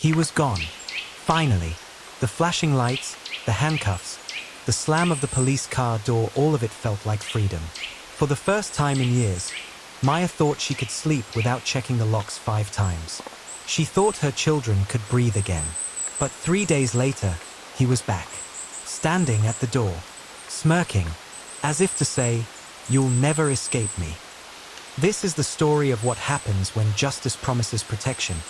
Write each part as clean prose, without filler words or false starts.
He was gone. Finally. The flashing lights, the handcuffs, the slam of the police car door, all of it felt like freedom. For the first time in years, Maya thought she could sleep without checking the locks 5 times. She thought her children could breathe again. But 3 days later, he was back, standing at the door, smirking, as if to say, "You'll never escape me." This is the story of what happens when justice promises protection,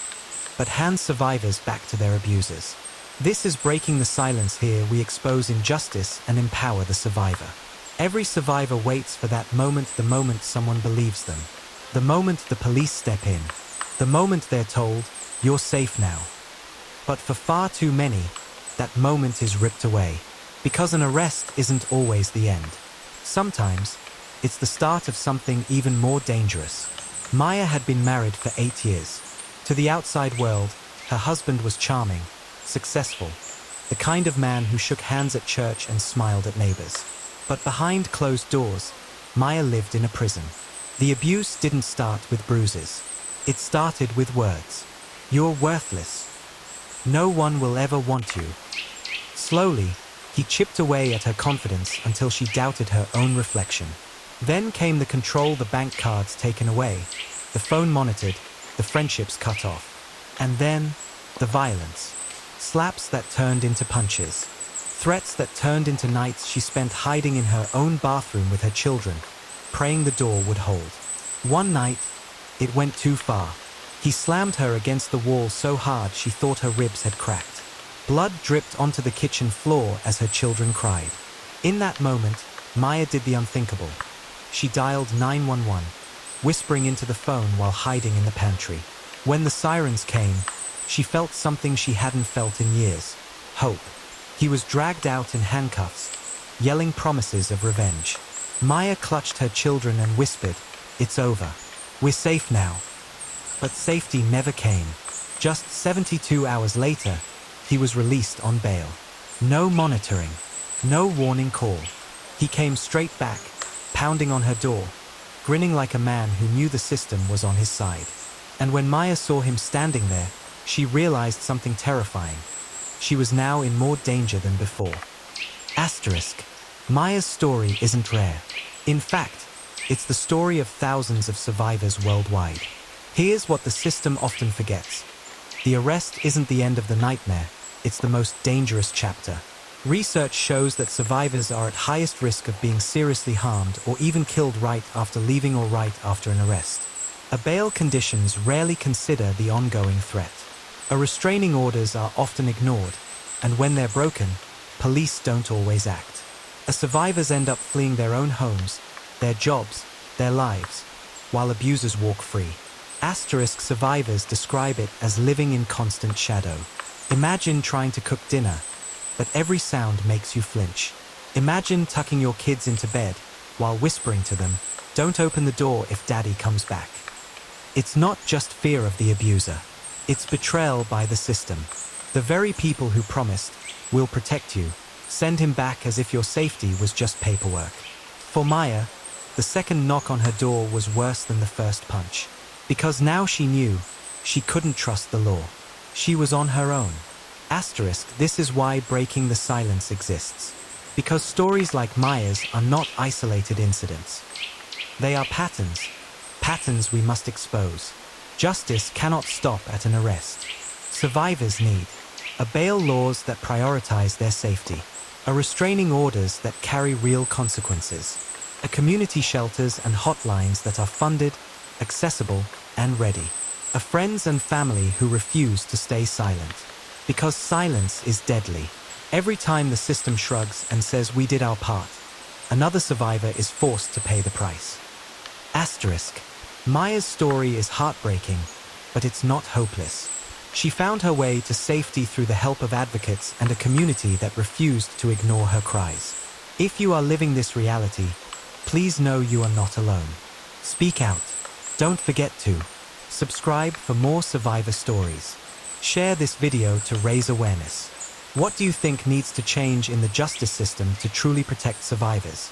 but hands survivors back to their abusers. This is Breaking the Silence. Here we expose injustice and empower the survivor. Every survivor waits for that moment, the moment someone believes them, the moment the police step in, the moment they're told, "You're safe now." But for far too many, that moment is ripped away, because an arrest isn't always the end. Sometimes, it's the start of something even more dangerous. Maya had been married for 8 years. To the outside world, her husband was charming, successful, the kind of man who shook hands at church and smiled at neighbors. But behind closed doors, Maya lived in a prison. The abuse didn't start with bruises. It started with words. "You're worthless. No one will ever want you." Slowly, he chipped away at her confidence until she doubted her own reflection. Then came the control, the bank cards taken away, the phone monitored, the friendships cut off. And then, the violence. Slaps that turned into punches. Threats that turned into nights she spent hiding in her own bathroom with her children, praying the door would hold. One night, it went too far. He slammed her against the wall so hard she thought her ribs had cracked. Blood dripped onto the kitchen floor as her children cried. In that moment, Maya did the unthinkable. She dialed 911, whispering into the phone while hiding in the pantry. When the sirens came, she felt something she hadn't felt in years: hope. He was dragged out in handcuffs, yelling promises of revenge. Maya clutched her children and whispered, "It's over. We're safe now." But safety never came. Just 72 hours later, he was released on bail. No monitoring, no warning call. He came straight back, pounding on her door, grinning like a man who knew the system was on his side. And when Maya saw him standing there, she realized something terrifying. She was now in more danger than before. Asterisk. Maya's story isn't rare. In fact, it's the story of thousands of survivors worldwide. Here's what the system often forgets. The arrest isn't the end of the nightmare, it's the most dangerous chapter. Research shows that survivors are at highest risk of being seriously harmed or even killed right after leaving or right after an arrest. A bail conditions rarely consider the ongoing threat. A restraining orders are often ignored, and when they're broken, police don't always act. Survivors end up fleeing their own homes, their jobs, their lives, while abusers walk free. Asterisk. Survivors describe it as living in constant shadow. Imagine trying to cook dinner, but every sound makes you flinch. Imagine tucking your kids into bed while whispering to them, "Don't open the door if daddy comes back." It's not just fear of the abuser. It's betrayal by the system. The very people who promised, "We'll protect you," send him back as if your safety was just paperwork. For Maya, the second knock on her door was worse than the first punch. Because now she knew she couldn't trust the law. She was on her own. Asterisk. This is why Breaking the Silence exists. Because stories like Maya's are not isolated incidents. They are patterns. Patterns we must expose. Justice cannot stop at an arrest. Survivors need a bail laws that prioritize their safety, a restraining orders that carry real consequences, a community shelters and hotlines that are funded, accessible, and ready, a friends and family who refuse to stay silent. Because silence is deadly. Every time the system shrugs and says we did our part, another survivor is forced to pay the price. Asterisk. Maya's story is heartbreaking, but it's not hopeless. She found her way to safety through the help of advocates and a community that refused to ignore her cries. If you are living this reality, please know you are not alone. Speak out. Don't forget to subscribe for more survivor stories. Share this video to raise awareness. What do you think needs to change in the justice system to truly protect survivors?